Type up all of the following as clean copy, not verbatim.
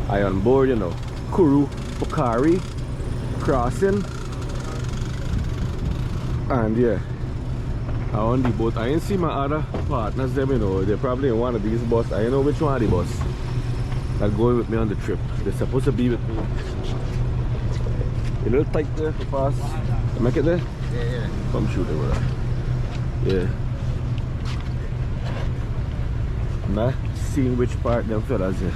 I on board, you know, Kuru Pakari crossing. And yeah, I on the boat. I ain't see my other partners them, you know. They're probably in one of these buses. I don't know which one of the bus that going with me on the trip. They're supposed to be with me. A little tight there to pass. You make it there? Yeah. Come shoot it, brother. Yeah. I'm not seeing which part them fellas here.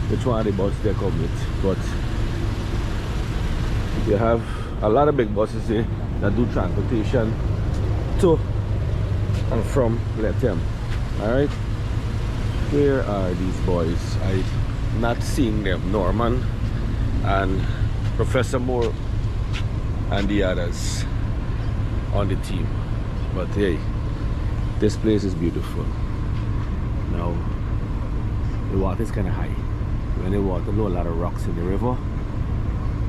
Which one of the bus they come with. But you have a lot of big buses here that do transportation to and from Letem. Alright? Where are these boys? I'm not seeing them. Norman and Professor Moore and the others on the team. But hey, this place is beautiful. Now the water is kind of high. When the water, there are a lot of rocks in the river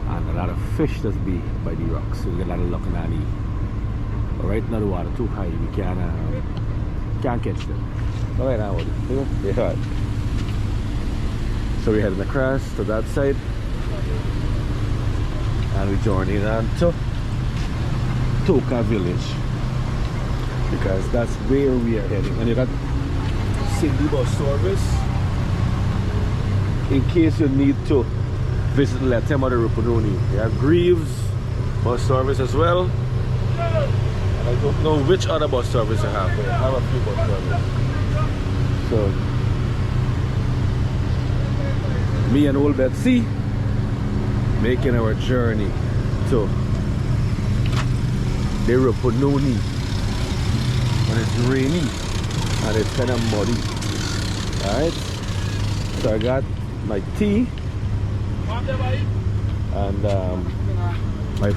and a lot of fish that's be by the rocks, so we get a lot of luck in that. But right now the water too high, we can't catch them. All right now, yeah. So we're heading across to that side and we're journeying on to Toka village because that's where we are heading. And you got Cindy bus service in case you need to visit Letem or the Rupununi. You have Greaves bus service as well. And I don't know which other bus service you have, but I have a few bus services. So me and old Betsy making our journey to the Rupununi when it's rainy and it's kind of muddy. Alright, so I got my tea and my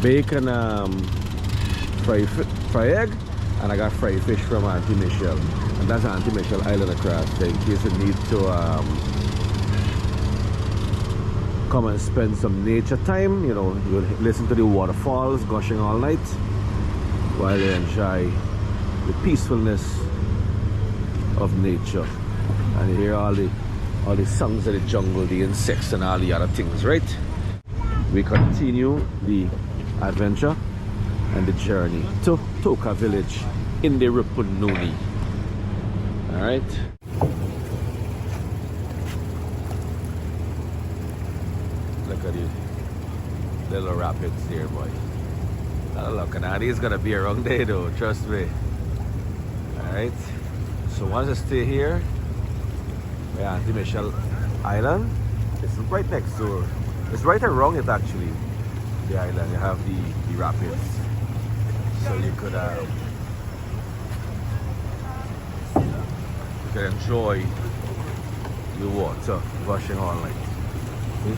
bacon fry egg, and I got fried fish from Auntie Michelle, and that's Auntie Michelle Island across there in case you need to come and spend some nature time. You know, you'll listen to the waterfalls gushing all night while you enjoy the peacefulness of nature and you hear all the songs of the jungle, the insects and all the other things, right? We continue the adventure and the journey to Toka village in the Rupununi. Alright. Look at the little rapids there, boy. Look, and Annie's gonna be around there though, trust me. Alright. So once I stay here, yeah, Auntie Michelle Island, it's right next door. It's right around it actually, the island. You have the rapids. So you could enjoy the water gushing all night. See?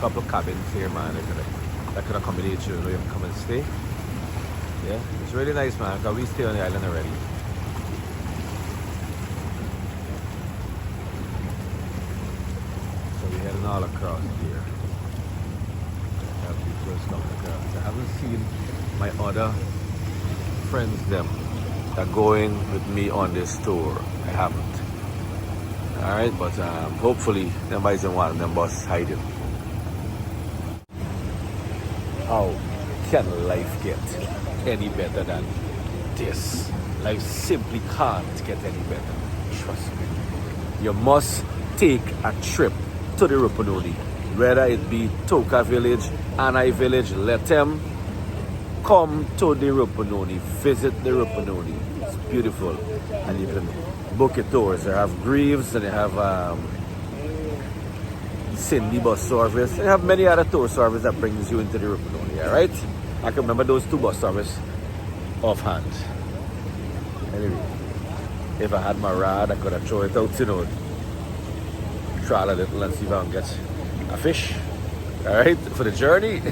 Couple of cabins here, man. That could accommodate you. You can come and stay. Yeah, it's really nice, man. Because we stay on the island already. So we're heading all across here. I have people coming across. I haven't seen my other friends them that are going with me on this tour. I haven't. Alright, but hopefully them boys in one of them bus hiding. How can life get any better than this? Life simply can't get any better. Trust me. You must take a trip to the Rupununi. Whether it be Toka village, Annai village, Letem. Come to the Rupununi. Visit the Rupununi. It's beautiful. And you can book your tours. They have Greaves and they have Cindy bus service. They have many other tour services that brings you into the Rupununi, alright? I can remember those two bus services offhand. Anyway, if I had my rod, I could have thrown it out, you know, try a little and see if I can get a fish. all right, for the journey.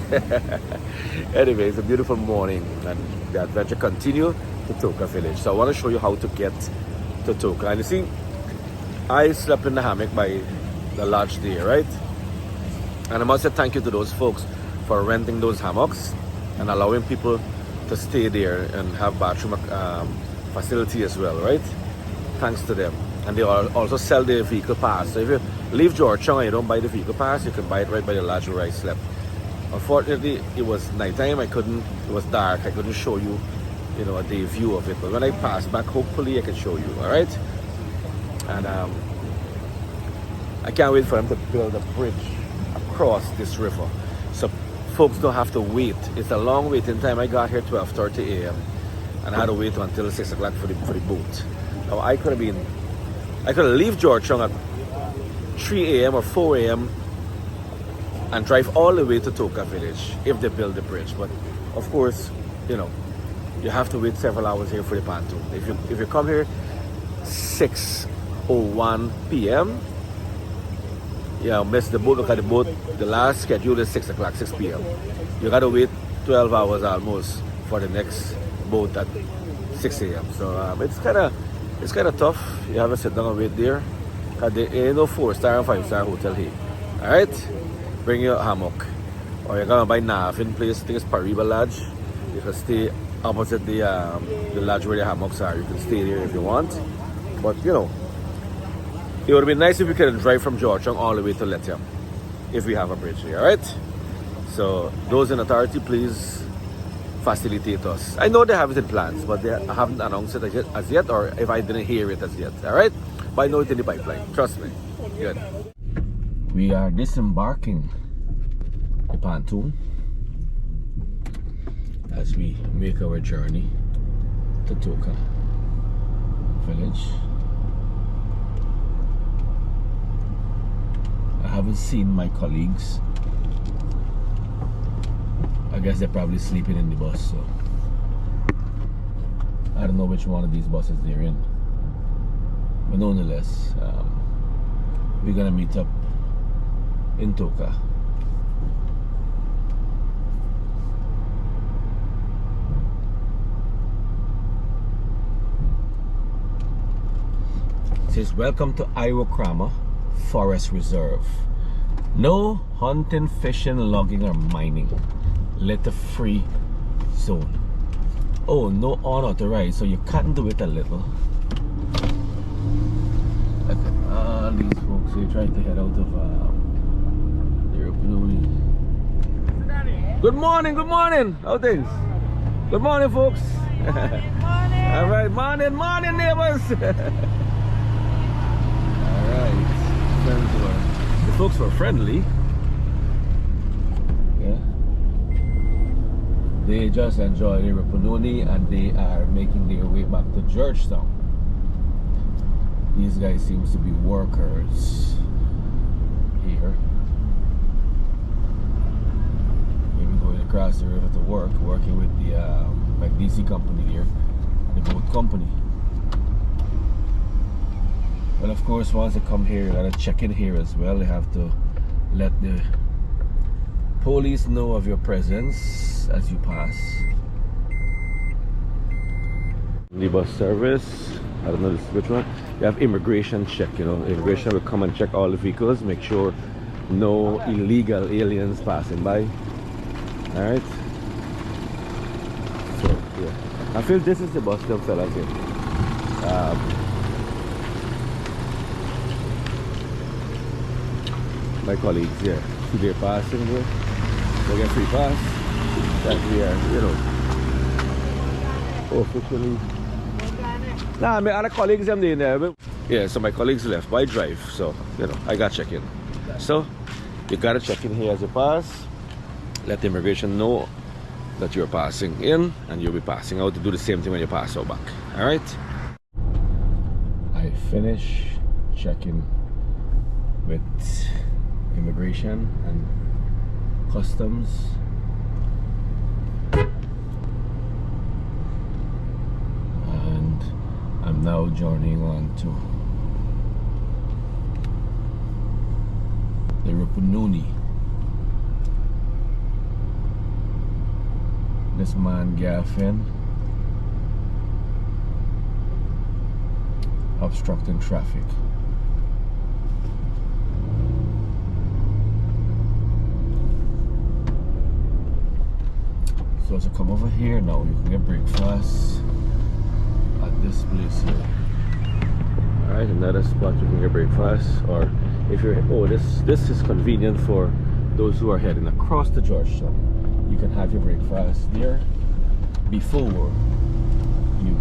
Anyway, it's a beautiful morning and the adventure continue to Toka village. So I want to show you how to get to Toka. And you see, I slept in the hammock by the lodge there, right? And I must say thank you to those folks for renting those hammocks and allowing people to stay there and have bathroom facility as well, right? Thanks to them. And they also sell the vehicle pass. So if you leave Georgetown and you don't buy the vehicle pass, you can buy it right by the lodge where I slept. Unfortunately, it was nighttime. It was dark. I couldn't show you, you know, a day view of it. But when I pass back, hopefully I can show you, all right? And I can't wait for them to build a bridge across this river, so folks don't have to wait. It's a long waiting time. I got here 12:30 a.m. and I had to wait until 6 o'clock for the boat. Now I could have leave Georgetown at 3 a.m. or 4 a.m. and drive all the way to Toka village if they build the bridge. But of course, you know, you have to wait several hours here for the pontoon. If you come here 6:01 p.m. yeah, miss the boat. Look at the boat. The last schedule is 6 o'clock, 6 p.m. You gotta wait 12 hours almost for the next boat at 6 a.m. So it's kind of tough. You have to sit down and wait there. Cause there ain't no 4-star and 5-star hotel here. All right, bring your hammock, or you're gonna buy nav in place. I think it's Pakarima Lodge. You can stay opposite the lodge where the hammocks are. You can stay there if you want. But you know, it would be nice if we could drive from Georgetown all the way to Lethiam if we have a bridge here, alright? So those in authority, please facilitate us. I know they have it in plans, but they haven't announced it as yet, or if I didn't hear it as yet, alright? But I know it's in the pipeline, trust me. Good. We are disembarking the pontoon as we make our journey to Toka village. I haven't seen my colleagues. I guess they're probably sleeping in the bus, so I don't know which one of these buses they're in. But nonetheless, we're gonna meet up in Toka. It says, welcome to Iwokrama Forest Reserve. No hunting, fishing, logging, or mining. Litter free zone. Oh, no unauthorized, so you can't do it a little. Look at all these folks here trying to head out of Good morning, good morning. How things? Good morning, folks. Good morning. All right, morning, neighbors. The folks were friendly. Yeah. They just enjoy their Pununi and they are making their way back to Georgetown. These guys seems to be workers here. Maybe going across the river to working with the like DC company here, the boat company. But of course, once they come here, you gotta check in here as well. You have to let the police know of your presence as you pass. The bus service, I don't know which one. You have immigration check, you know. Immigration will come and check all the vehicles, make sure no illegal aliens passing by. Alright. So, yeah. I feel this is the bus stop, fellas here. My colleagues here, they're passing here. They get free pass. That we are, you know, officially. Nah, my other colleagues are in there. Yeah, so my colleagues left by drive, so you know, I got check in. So you gotta check in here as you pass. Let the immigration know that you're passing in, and you'll be passing out to do the same thing when you pass out back. All right. I finish checking with immigration and customs. And I'm now journeying on to the Rupununi This man gaffing, obstructing traffic. So to come over here now, you can get breakfast at this place here. Alright, another spot you can get breakfast, or if you're, oh, this is convenient for those who are heading across to Georgetown. You can have your breakfast there before you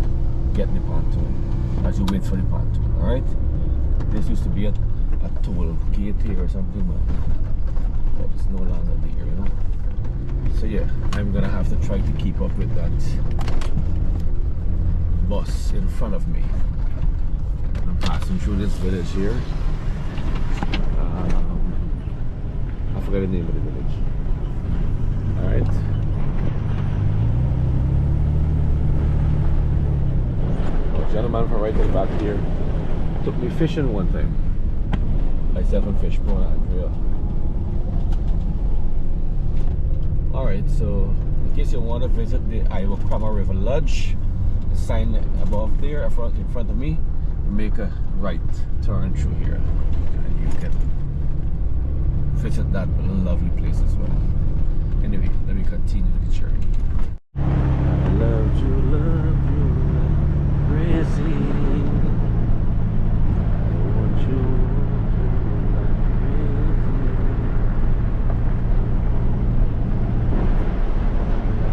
get the pontoon, as you wait for the pontoon. Alright, this used to be a toll gate here or something, but it's no longer there, you know. So yeah, I'm gonna have to try to keep up with that bus in front of me. I'm passing through this village here. I forgot the name of the village. Alright. A gentleman from right at the back here took me fishing one time. Myself and fish pond Andrea. Alright, so in case you want to visit the Iwokrama River Lodge, the sign above there in front of me, make a right turn through here and you can visit that lovely place as well. Anyway, let me continue the journey. I love you crazy. I want you like crazy.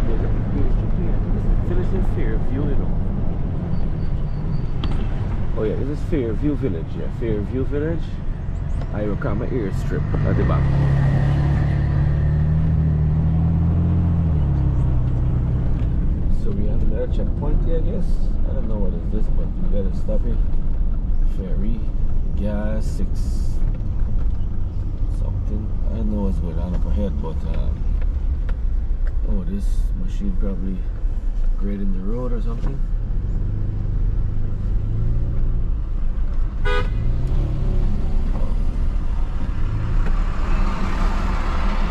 There's a big trip here. Finishing Fairview, you know. Oh yeah, this is Fairview Village. Yeah, Fairview Village. Iwokrama airstrip at the back. So we have another checkpoint here, I guess. I don't know what is this, but we gotta stop it. Ferry, gas, 6 something. I don't know what's going on up ahead, but oh, this machine probably grading the road or something.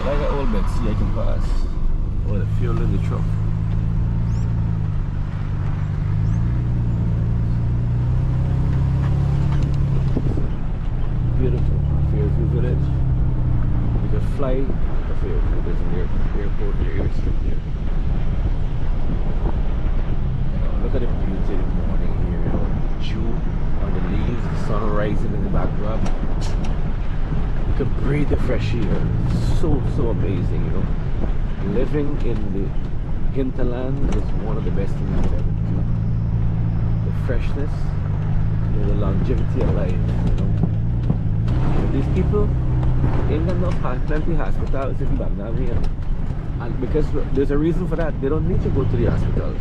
I got old bed, see I can pass. Oh, the fuel in the truck. Beautiful Fairview Village. You can fly to Fairview. There's an airport here, airstrip here. Look at the beauty of the morning here, you know, dew on the leaves, the sun rising in the backdrop. You can breathe the fresh air. So amazing, you know. Living in the hinterland is one of the best things you can ever do. The freshness, you know, the longevity of life, you know. And these people ain't got enough plenty hospitals in Baghdad here. And because there's a reason for that, they don't need to go to the hospitals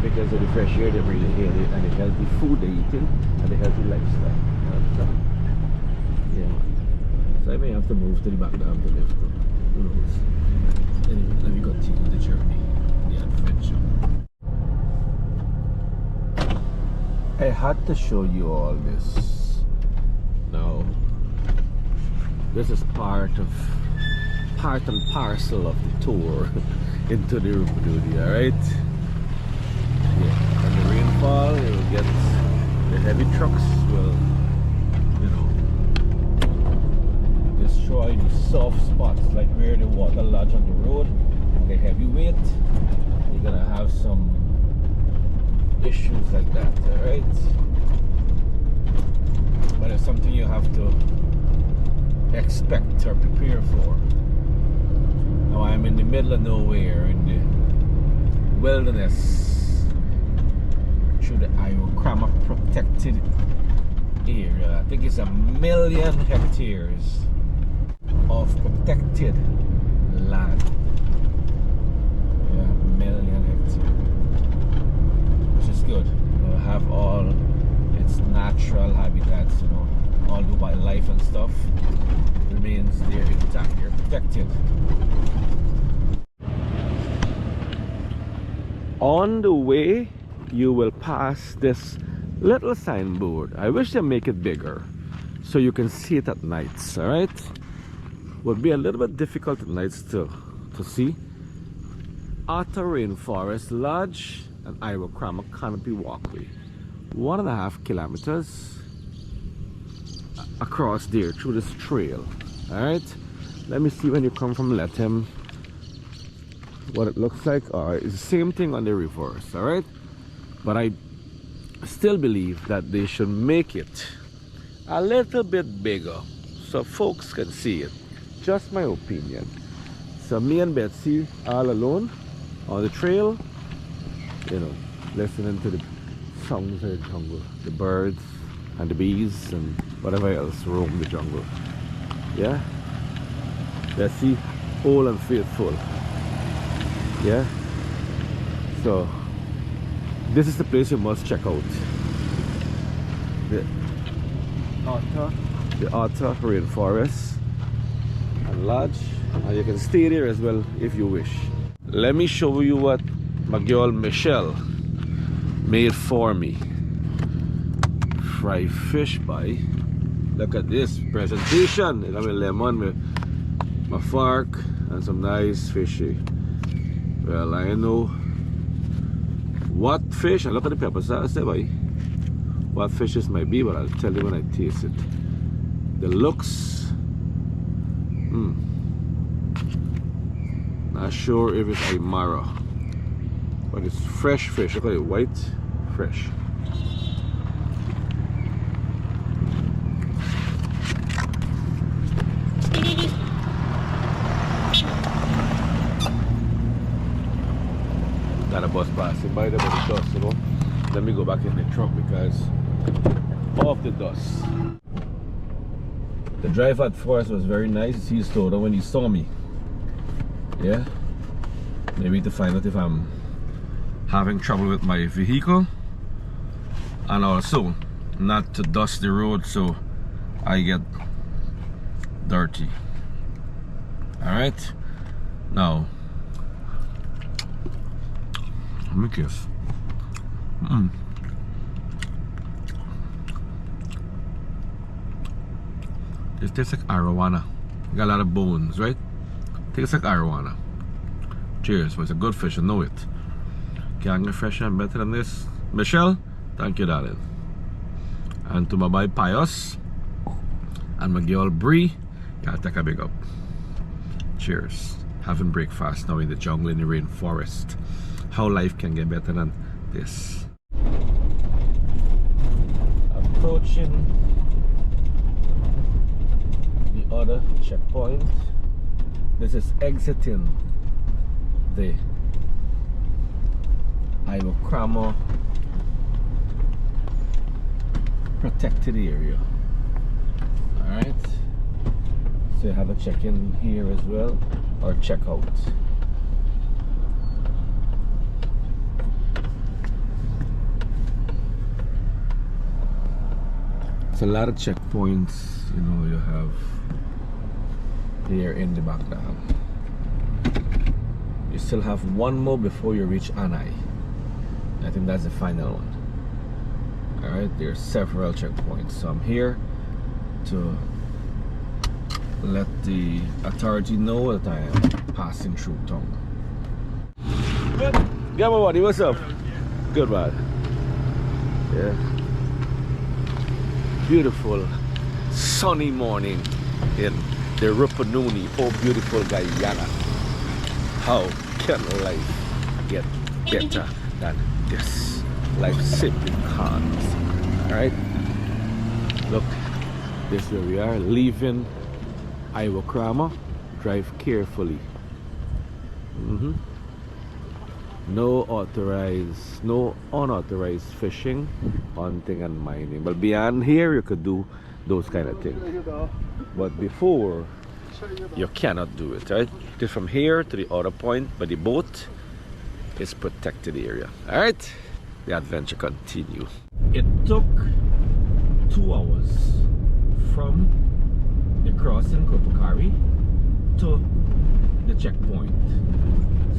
because of the fresh air they're breathing here and the healthy food they're eating and the healthy lifestyle. Yeah. So I may have to move to the back dam to live too. Who knows? Anyway, let me continue the journey, the adventure. I had to show you all this. Now, this is part and parcel of the tour into the Rupududi, alright? Yeah, when the rainfall, you will get the heavy trucks will, you know, destroy the soft spots like where the water lodge on the road and the heavy weight. You're gonna have some issues like that, alright? But it's something you have to expect or prepare for. Now I'm in the middle of nowhere in the wilderness through the Iwokrama protected area. I think it's 1,000,000 hectares of protected land. Yeah, 1,000,000 hectares, which is good. You know, have all its natural habitats, you know, all the wildlife and stuff remains there intact. They're protected. On the way, you will pass this little signboard. I wish they make it bigger so you can see it at nights. All right, would be a little bit difficult at nights to see, Otter Rainforest Lodge and Iwokrama Canopy Walkway. 1.5 kilometers across there through this trail. Alright, let me see when you come from Lethem what it looks like. Alright, it's the same thing on the reverse. Alright, but I still believe that they should make it a little bit bigger so folks can see it. Just my opinion. So me and Betsy all alone on the trail, you know, listening to the sounds of the jungle, the birds and the bees and whatever else roam the jungle. Yeah, Betsy, old and faithful. Yeah, so this is the place you must check out. The Otter Rainforest and Lodge, and you can stay there as well if you wish. Let me show you what my girl Michelle made for me. Fried fish by. Look at this presentation. I have a lemon with my fork and some nice fishy. Well, I know what fish, and look at the pepper sauce there, boy. What fish this might be, but I'll tell you when I taste it. The looks, not sure if it's Aymara, but it's fresh fish. Look at it, white, fresh. Got a bus passing by there, but the dust, you know. Let me go back in the truck because of the dust. The drive at first was very nice. He slowed down when he saw me. Yeah, maybe to find out if I'm having trouble with my vehicle, and also not to dust the road so I get dirty. All right, now let me kiss. This tastes like arowana. Got a lot of bones, right? Tastes like arowana. Cheers, but it's a good fish, I know it. Can't get fresher and better than this. Michelle, thank you, darling. And to my boy Pius and my girl Bree, yeah, take a big up. Cheers. Having breakfast now in the jungle, in the rainforest. How life can get better than this. Approaching the other checkpoint. This is exiting the Iwokrama protected area. Alright, so you have a check-in here as well, or check-out. It's a lot of checkpoints, you know, you have here in the background. You still have one more before you reach Annai. I think that's the final one. Alright, there are several checkpoints. So I'm here to let the authority know that I am passing through town. Good. Yeah, my buddy, what's up? Good, man. Yeah. Beautiful sunny morning in the Rupununi, oh beautiful Guyana. How can life get better than this? Life simply can't. Alright? Look, this is where we are, leaving Iwokrama. Drive carefully. No authorized, no unauthorized fishing, hunting and mining. But beyond here you could do those kind of things. But before, you cannot do it, right? Just from here to the other point, but the boat is protected area. Alright, the adventure continue. It took 2 hours from the crossing Pakarima to the checkpoint.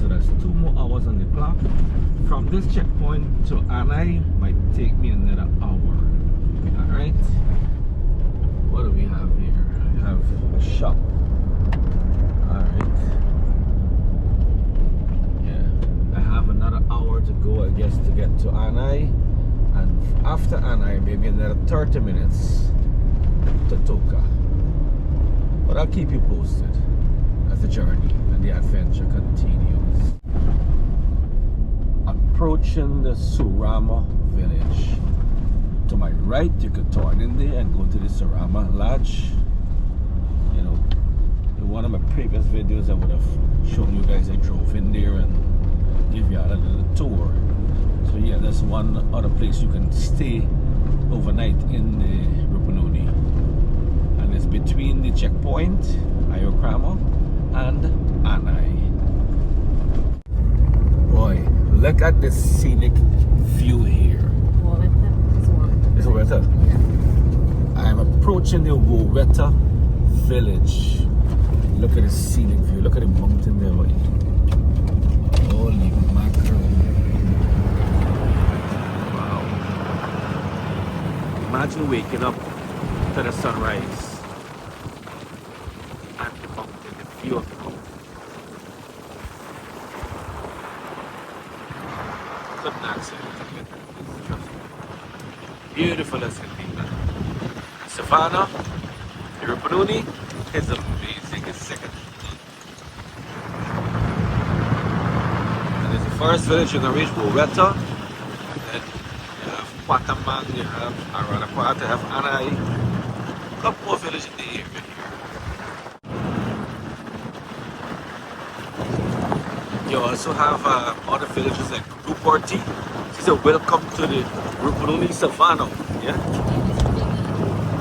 So that's 2 more hours on the clock. From this checkpoint to Annai might take me another hour. Alright, what do we have here? We have a shop. Alright, yeah, have another hour to go, I guess, to get to Annai, and after Annai maybe another 30 minutes to Toka. But I'll keep you posted as the journey and the adventure continues. Approaching the Surama village. To my right, you could turn in there and go to the Surama lodge. You know, in one of my previous videos I would have shown you guys, I drove in there and give you a little tour. So yeah, that's one other place you can stay overnight in the Rupununi. And it's between the checkpoint, Iwokrama, and Annai. Boy, look at the scenic view here. It's Woweta. I am approaching the Woweta village. Look at the scenic view. Look at the mountain there, boy. Holy mackerel. Wow. Imagine waking up to the sunrise and the mountain, the view of the mountain. Couldn't ask anything better. Beautiful as can be, man. Savannah, the Rupununi is amazing. It's second. And it's the first village you're gonna reach, Woweta. And then you have Pakarima, you have Aranaquat, you have Annai. A couple more villages in the area here. You also have other villages like Ruporti. So welcome to the Rupununi Savannah. Yeah?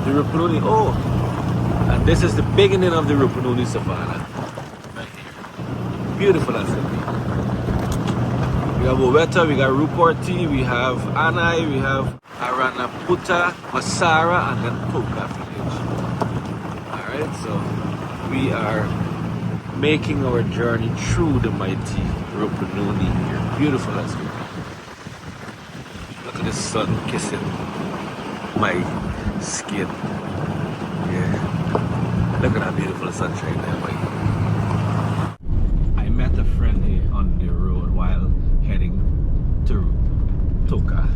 The Rupununi, oh! And this is the beginning of the Rupununi Savannah. Right here. Beautiful as it be. We have Woweta, we got Ruporti, we have Annai, we have Aranaputa, Masara, and then Toka village. Alright, so we are making our journey through the mighty Rupununi here. Beautiful as it be. Look at the sun kissing my skin. Yeah. Look at that beautiful sunshine there, boy. I met a friend here on the road while heading to Toka.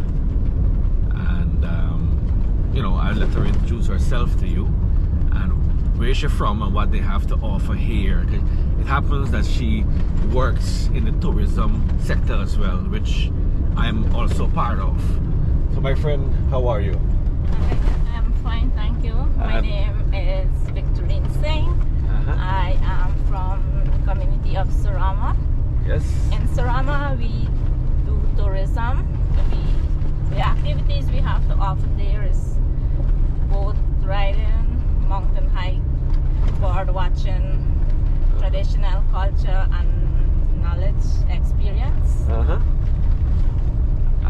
And, you know, I let her introduce herself to you and where she's from and what they have to offer here. It happens that she works in the tourism sector as well, which I'm also part of. So my friend, how are you? I'm fine, thank you. My name is Victorine Singh. I am from the community of Surama. Yes. In Surama, we do tourism. The activities we have to offer there is boat riding, mountain hike, bird watching, traditional culture and knowledge experience.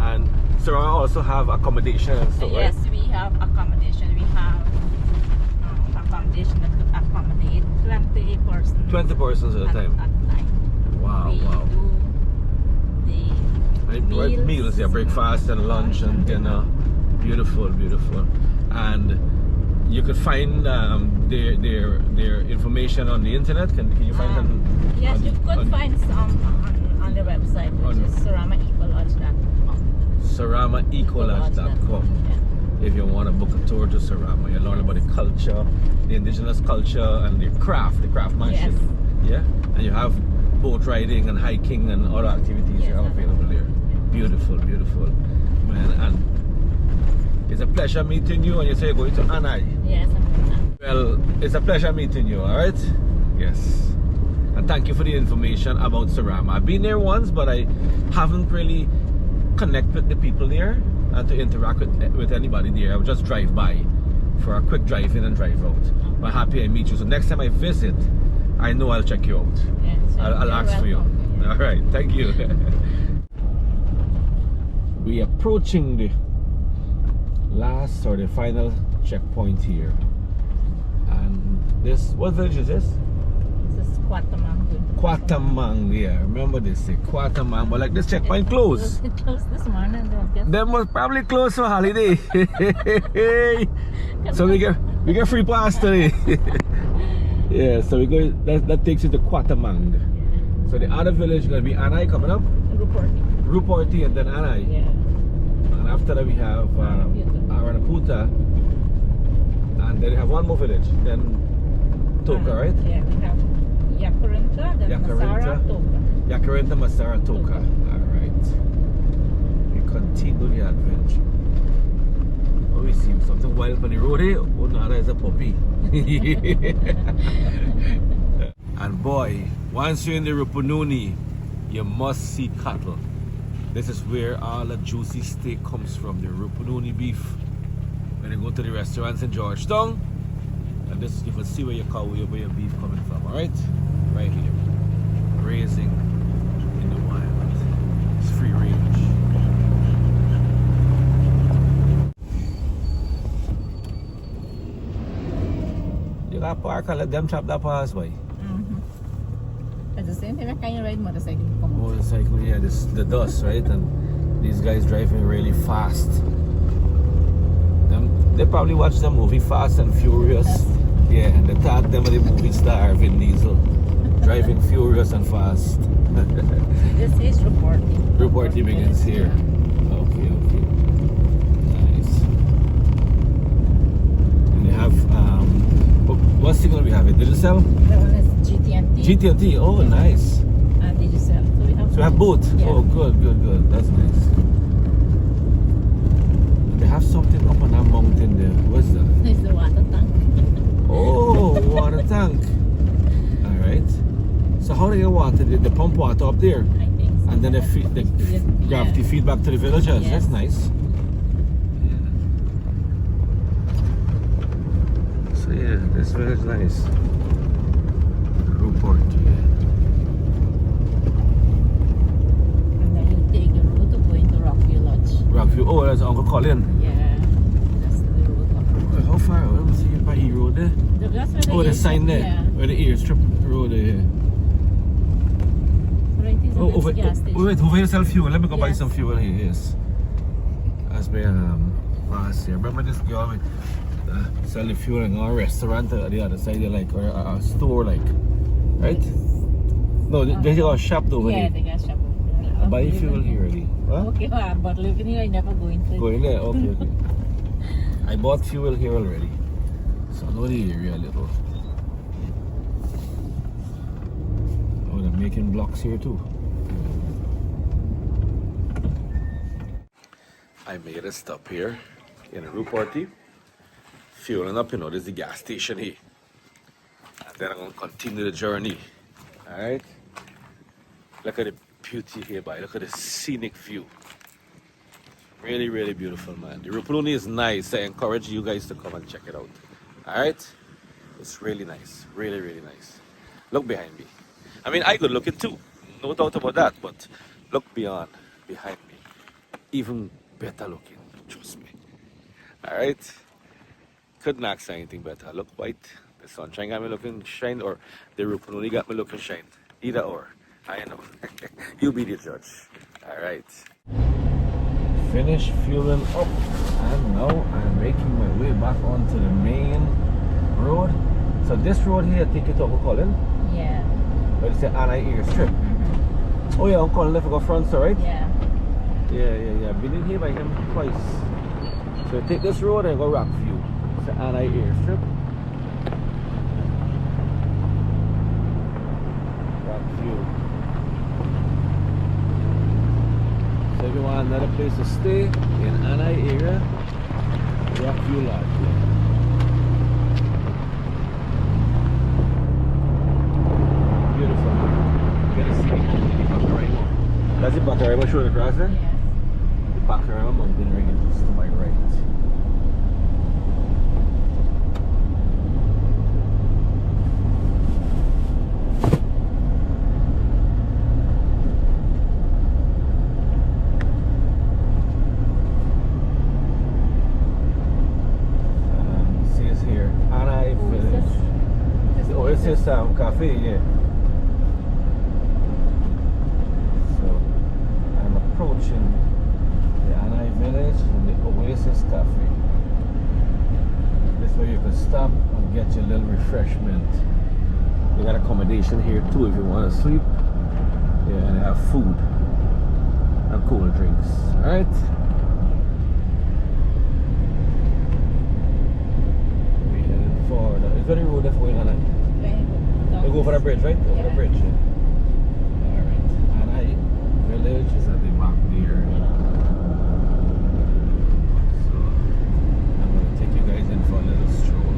And Surama also have accommodation and stuff, Yes, right? we have accommodation. We have accommodation that could accommodate 20 persons. 20 persons at a time. At a time. Wow, We wow. do the Meals, yeah, breakfast and lunch and dinner. Beautiful, beautiful. And you could find their information on the internet. Can you find them? Yes, you could find some on the website, which is SuramaEcolodge.com. SuramaEcolodge.com. Yeah. If you want to book a tour to Surama, you learn about the culture, the indigenous culture, and the craftsmanship. Yes. Yeah, and you have boat riding and hiking and other activities you have available there. Beautiful, beautiful, man. And it's a pleasure meeting you. And you say you're going to Annai. Yes, I'm going to. Well, it's a pleasure meeting you. All right. Yes. And thank you for the information about Surama. I've been there once, but I haven't really connected with the people there and to interact with anybody there. I would just drive by for a quick drive in and drive out. But happy I meet you. So next time I visit, I know I'll check you out. Yes, I'll ask for you. All right, thank you. We approaching the last or the final checkpoint here. And this, what village is this? This is Quatamang. Quatamang, yeah. Remember this, Quatamang. But like this checkpoint closed. It closed this morning, I guess. They must probably close for holiday. So we get free pass today. Yeah, so we go. That takes you to Quatamang. So the other village is gonna be Annai coming up. Ruporti and then Annai. Yeah. And after that we have Aranaputa. And then we have one more village. Then Toka, right? Yeah, we have Iwokrama, then Masara, Toka. Iwokrama, Masara, Toka. Alright. We continue the adventure. Oh, we see something wild on the road here. Oh, no, that is a puppy. And boy, once you're in the Rupununi, you must see cattle. This is where all the juicy steak comes from, the Rupununi beef. When you go to the restaurants in Georgetown, and this you can see where your cow, where your beef coming from, alright? Right here. Raising in the wild. It's free range. You got park and let them chop that pass by. It's the same thing like when you ride motorcycle. Motorcycle, yeah, this the dust, right? And these guys driving really fast. They probably watch the movie Fast and Furious. Yeah, and they tag them with the movie star Vin Diesel. Driving furious and fast. This is reporting. Reporting begins here. Okay, okay. Nice. And they have what signal we have? It Digicel? That one is GT&T. GT&T, oh nice. And Digicel. So we have both? Yeah. Oh good, good, good. That's nice. They have something up on that mountain there. What's that? It's the water tank. Oh, water tank. Alright. So how do you water? They pump water up there? I think so. And then the gravity feed back to the villagers. Yes. That's nice. So yeah, this village is nice. Ruport. And then you take the road to go into Rockview Lodge. Rockview. Oh, that's Uncle Colin. Yeah. That's the road up. How far? Let me see if I hear road there. That's where Oh, the sign there. Yeah. Where the airstrip road there. Right, is Oh, over, gas station. wait, over here sell fuel. Let me go buy Yes. some fuel here. Yes. That's me pass here. Remember this girl with selling fuel in our restaurant at the other side, like, or a store, like, right? No, they got a shop over Yeah, there. the gas shop over there. Buy fuel here already. Huh? Okay, but living here, I never go into it. Go in there? Okay, okay. I bought fuel here already. So I know the area a little. Oh, they're making blocks here too. I made a stop here in Ruporti. Fueling up, this is the gas station here. And then I'm going to continue the journey. Alright? Look at the beauty here, boy. Look at the scenic view. Really, really beautiful, man. The Rupununi is nice. I encourage you guys to come and check it out. Alright? It's really nice. Really, really nice. Look behind me. I mean, I could look it too. No doubt about that. But look behind me. Even better looking. Trust me. Alright? Couldn't ask for anything better. Look white. The sunshine got me looking shine, or the Rupununi got me looking shine. Either or. I know. You be the judge. Alright. Finished fueling up, and now I'm making my way back onto the main road. So this road here, take it over Colin. Yeah. But it's the Annai airstrip. Oh yeah, Uncle Colin left to go front, so right? Yeah. Yeah. Been in here by him twice. So take this road and go Rockview. It's the Annai airstrip. Rockview. So if you want another place to stay in Annai area, Rockview Lodge. Yeah. Beautiful. You gotta see the Pakarima. That's the Pakarima showing across there? Yes. The Pakarima mountain range is to my right. Oasis Cafe, yeah. So I'm approaching the Annai village and the Oasis Cafe. This way you can stop and get your little refreshment. They got accommodation here too if you want to sleep. Yeah, and they have food. and cold drinks. Alright? We're heading forward. Is there a road that's going on? We go for the bridge, right? Over the bridge. Alright. Annai village is at the back there. So I'm gonna take you guys in for a little stroll.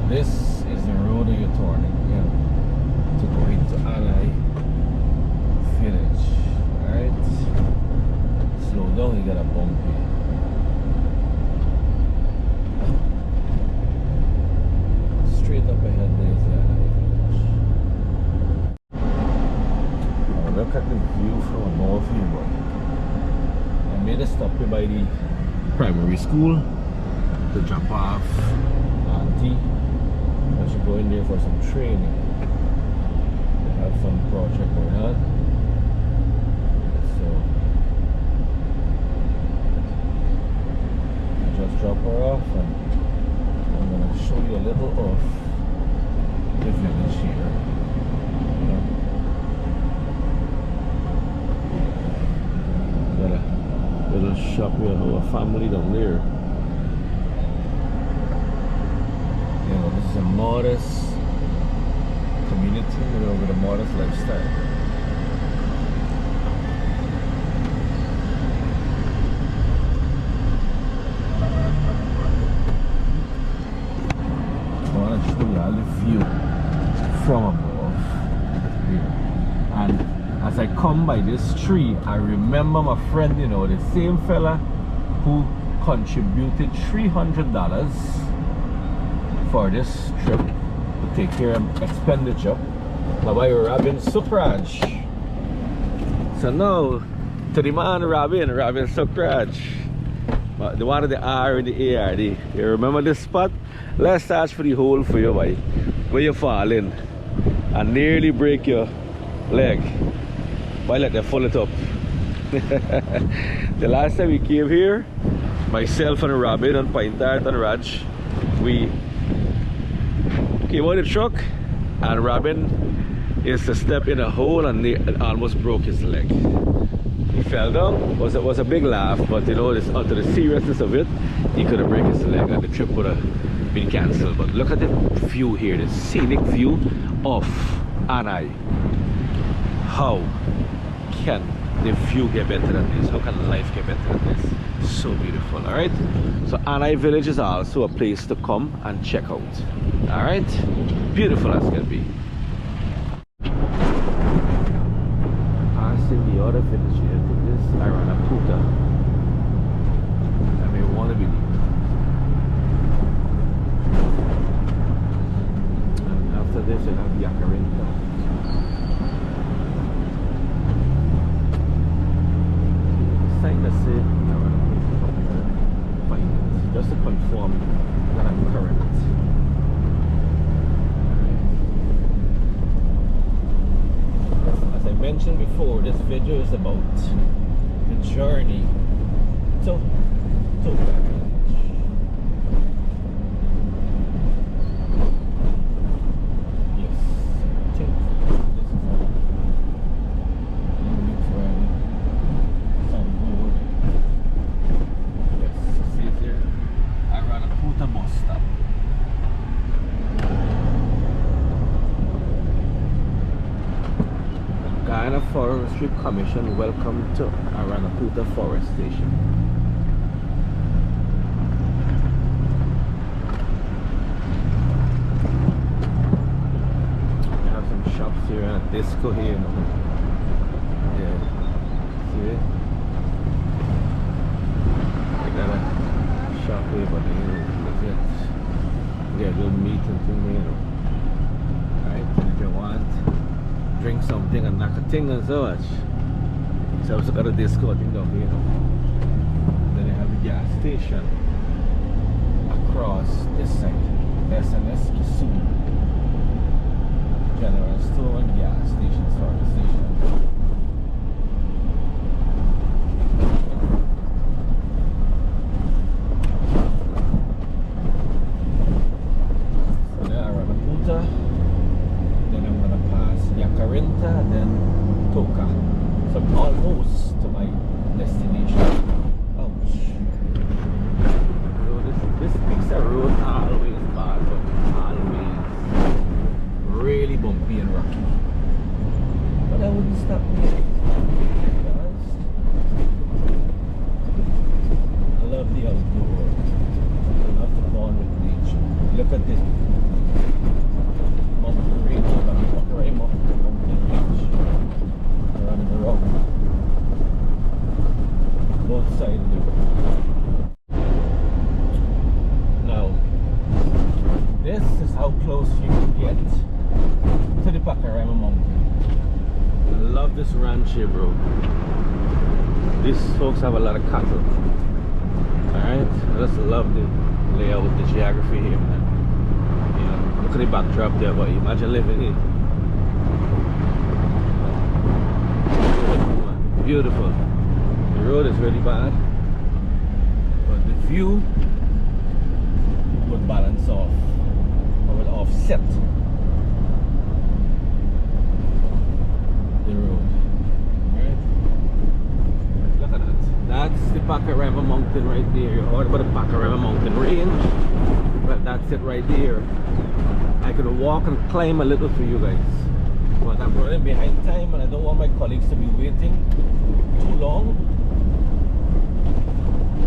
This is the road that you're turning, to go into Annai village. Alright? Slow down, you got a bump here. Straight up ahead there's the Annai village. Oh, look at the view from above here, boy. I made a stop here by the primary school to drop off auntie. I should go in there for some training. They have some project going on. So I just drop her off and I'm gonna show you a little of the village here. Got a little shop here, a family down there. This is a modest community, with a modest lifestyle. I want to show you all the view from above here. And as I come by this tree, I remember my friend, the same fella who contributed $300 for this trip to take care of expenditure. Now by Robin Sukraj. So now to the man Robin Sukraj. The one of the R and the ARD. You remember this spot? Let's search for the hole for you, boy. Where you fall in and nearly break your leg. Why let them pull it up? The last time we came here, myself and Robin and Pintart and Raj, we came out of the truck and Robin is to step in a hole and he almost broke his leg. He fell down. It was a big laugh, but onto the seriousness of it, he could have broken his leg and the trip would have been cancelled. But look at the view here, the scenic view of Annai. How can the view get better than this? How can life get better than this? So beautiful. Alright, so Annai village is also a place to come and check out. Alright, beautiful as can be. Passing the other village here to this Iwokrama. I may want to believe. And after this you have Iwokrama. Sign that say just to confirm that I'm correct. As I mentioned before, this video is about the journey to Toka village. Yes, I think this is a unique journey. Signboard. Yes, see it there? Iwokrama bus stop. Guyana Forestry Commission, welcome to Iwokrama Forest Station. We have some shops here and a disco here. Yeah, see it? I got a shop here, but yeah, do meat and thing here. Alright, if you want drink something and knock a thing and so much. So I also got a disco thing down here. Then you have the gas station across this side. SNS Kisum. General store and gas station, service station. So there are Iwokrama. Then I'm gonna pass Iwokrama, then almost to my destination. Ouch. So this piece of road always bad, but always really bumpy and rocky. But I wouldn't stop me because I love the outdoors. I love to bond with nature. Look at this mountain range of Pakarima mountain range. Around the rock. Both sides of the road. Now, this is how close you can get to the Pakarima mountain. I love this ranch here, bro. These folks have a lot of cattle. Alright? I just love the layout, the geography here, man. You know, look at the backdrop there, but imagine living in it. Beautiful. The road is really bad, but the view would balance off, or will offset the road. Right? Look at that. That's the Pakarima mountain right there. You heard about the Pakarima mountain range? Well, that's it right there. I could walk and climb a little for you guys, but I'm running behind time and I don't want my colleagues to be waiting too long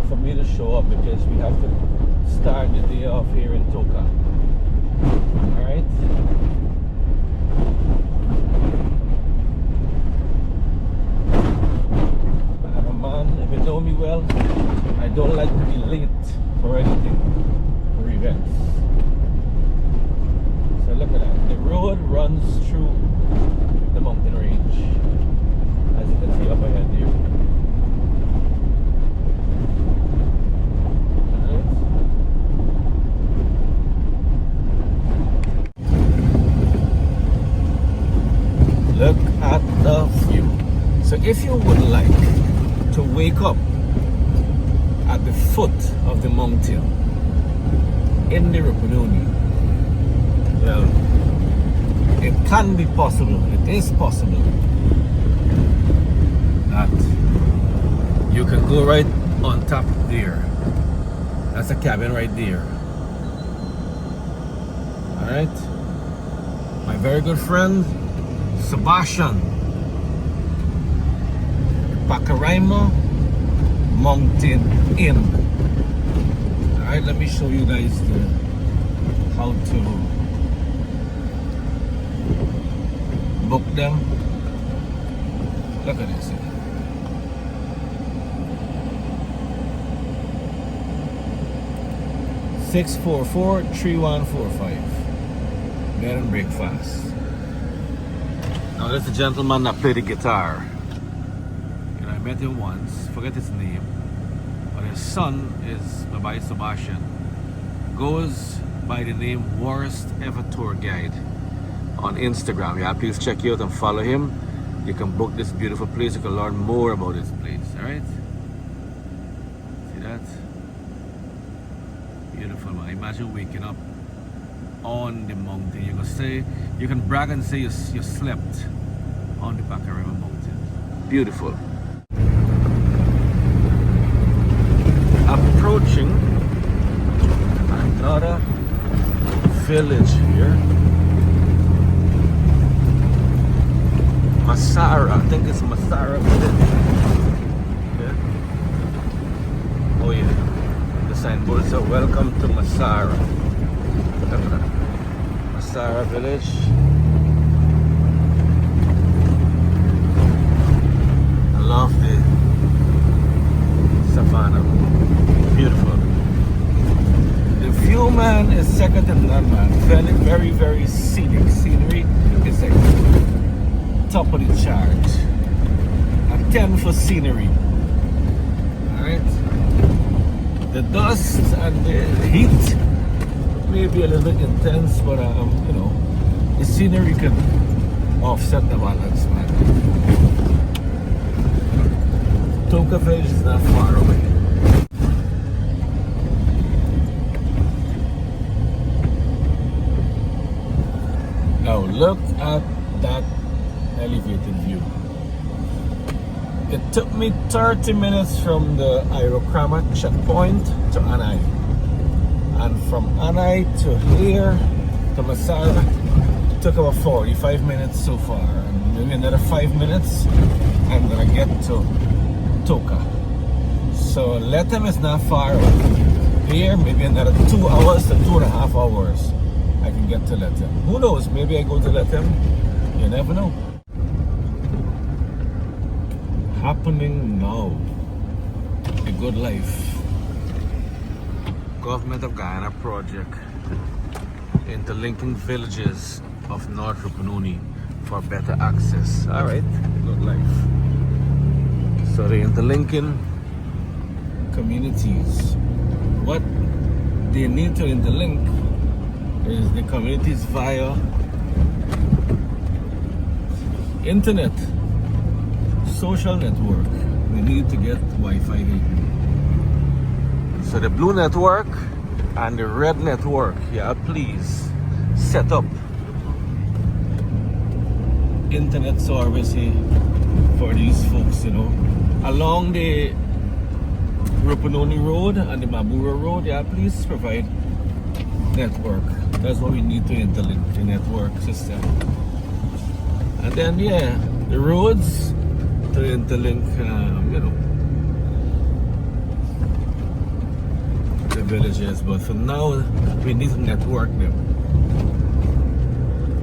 for me to show up, because we have to start the day off here in Toka. Alright? I'm a man, if you know me well, I don't like to be late for anything, for events. So look at that. The road runs through the mountain range, as you can see up ahead here. Look at the view. So if you would like to wake up at the foot of the mountain in the Rupununi, well, it can be possible, it is possible that you can go right on top there. That's a cabin right there. Alright? My very good friend Sebastian, Pakarima Mountain Inn. Alright, let me show you guys how to book them. Look at this. 644-3145. Bed and breakfast. Now there's a gentleman that played the guitar. You know, I met him once, forget his name. But his son is by Sebastian. Goes by the name Worst Ever Tour Guide on Instagram. Yeah, please check you out and follow him. You can book this beautiful place. You can learn more about this place. Alright? See that? Beautiful, man. Imagine waking up on the mountain. You can say, you can brag and say you slept on the Pakarima mountain. Beautiful. Approaching another village here. Masara, I think it's Masara village. Yeah. Oh yeah. The signboard says welcome to Masara. Look at that. Masara village. I love the Savannah. Beautiful. The view, man, is second to none, man. Very, very, very scenic. Scenery is like top of the chart. A 10 for scenery. Alright. The dust and the heat may be a little bit intense, but you know, the scenery can offset the balance, man. Toka village is not far away. Now look at that elevated view. It took me 30 minutes from the Iwokrama checkpoint to Annai. And from Annai to here, to Masara, it took about 45 minutes so far. And maybe another 5 minutes, I'm gonna get to Toka. So Lethem is not far away. Here, maybe another 2 hours to 2.5 hours, I can get to Lethem. Who knows, maybe I go to Lethem, you never know. Happening now, a good life. Government of Guyana project interlinking villages of North Rupununi for better access. Alright, good life. So they're interlinking communities. What they need to interlink is the communities via internet, social network. We need to get Wi-Fi here. So the blue network and the red network, yeah, please set up internet service here for these folks, you know, along the Rupununi Road and the Mabura Road. Yeah, please provide network. That's what we need to interlink the network system. And then, yeah, the roads to interlink, you know, the villages. But for now, we need to network them.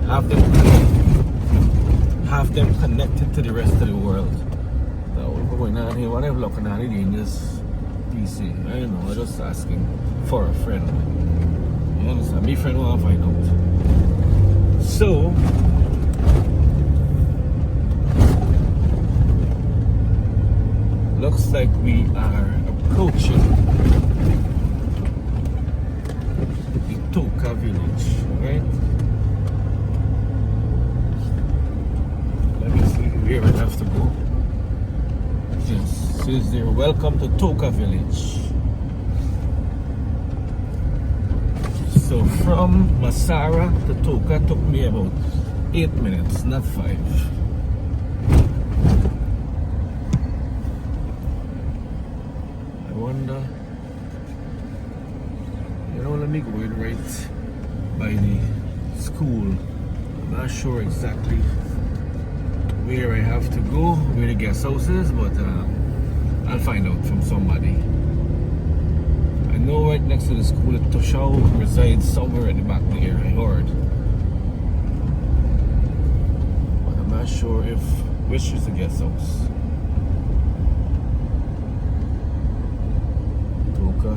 Have them connected to the rest of the world. Now, what's going on here? What I'm looking at it in this PC. I don't know, I'm just asking for a friend. You understand? My friend want to find out. So, looks like we are approaching the Toka village, right? Let me see where I have to go. Yes, says there, welcome to Toka village. So from Masara to Toka took me about 8 minutes, not 5. I wonder, you know, let me go in right by the school. I'm not sure exactly where I have to go, where the guest house is, but I'll find out from somebody. I know right next to the school that Toshao resides somewhere in the back there, I heard. But I'm not sure which is the guest house. Toka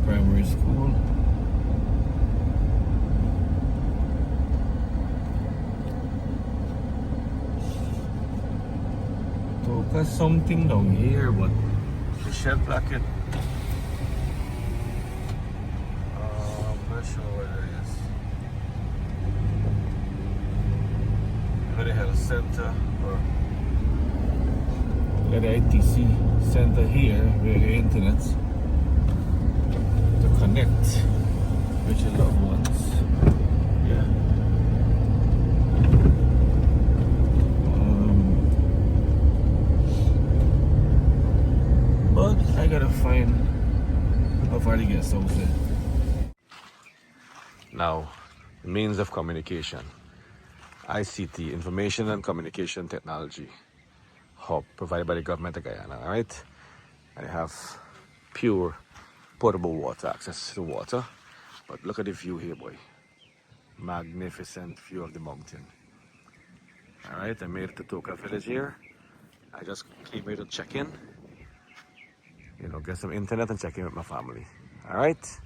Primary School. Toka something down here, but the shed placket. I'm not sure what it is. Maybe the health center or the ITC center here where the internet to connect with your loved ones. Yeah. But I gotta find how far to get something. Now, means of communication. ICT, Information and Communication Technology hub provided by the government of Guyana, alright? I have pure potable water, access to water. But look at the view here, boy. Magnificent view of the mountain. Alright, I made it to Toka village here. I just came here to check in. You know, get some internet and check in with my family. Alright?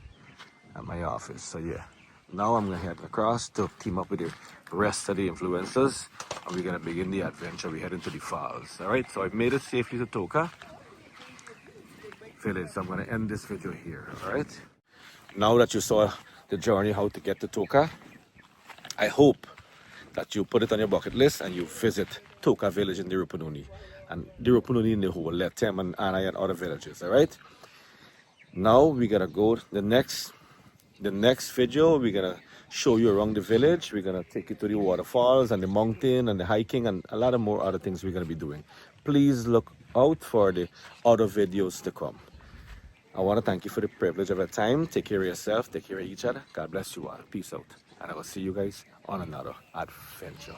At my office, so yeah. Now I'm gonna head across to team up with the rest of the influencers and we're gonna begin the adventure. We're heading to the falls. Alright, so I've made it safely to Toka village. So I'm gonna end this video here, alright? Now that you saw the journey, how to get to Toka, I hope that you put it on your bucket list and you visit Toka village in the Rupununi. And the Rupununi in the whole, Lethem and Annai and other villages, alright? Now we gotta go the next video. We're gonna show you around the village. We're gonna take you to the waterfalls and the mountain and the hiking and a lot of more other things we're gonna be doing. please look out for the other videos to come. I want to thank you for the privilege of your time. Take care of yourself, take care of each other. God bless you all. Peace out. And I will see you guys on another adventure.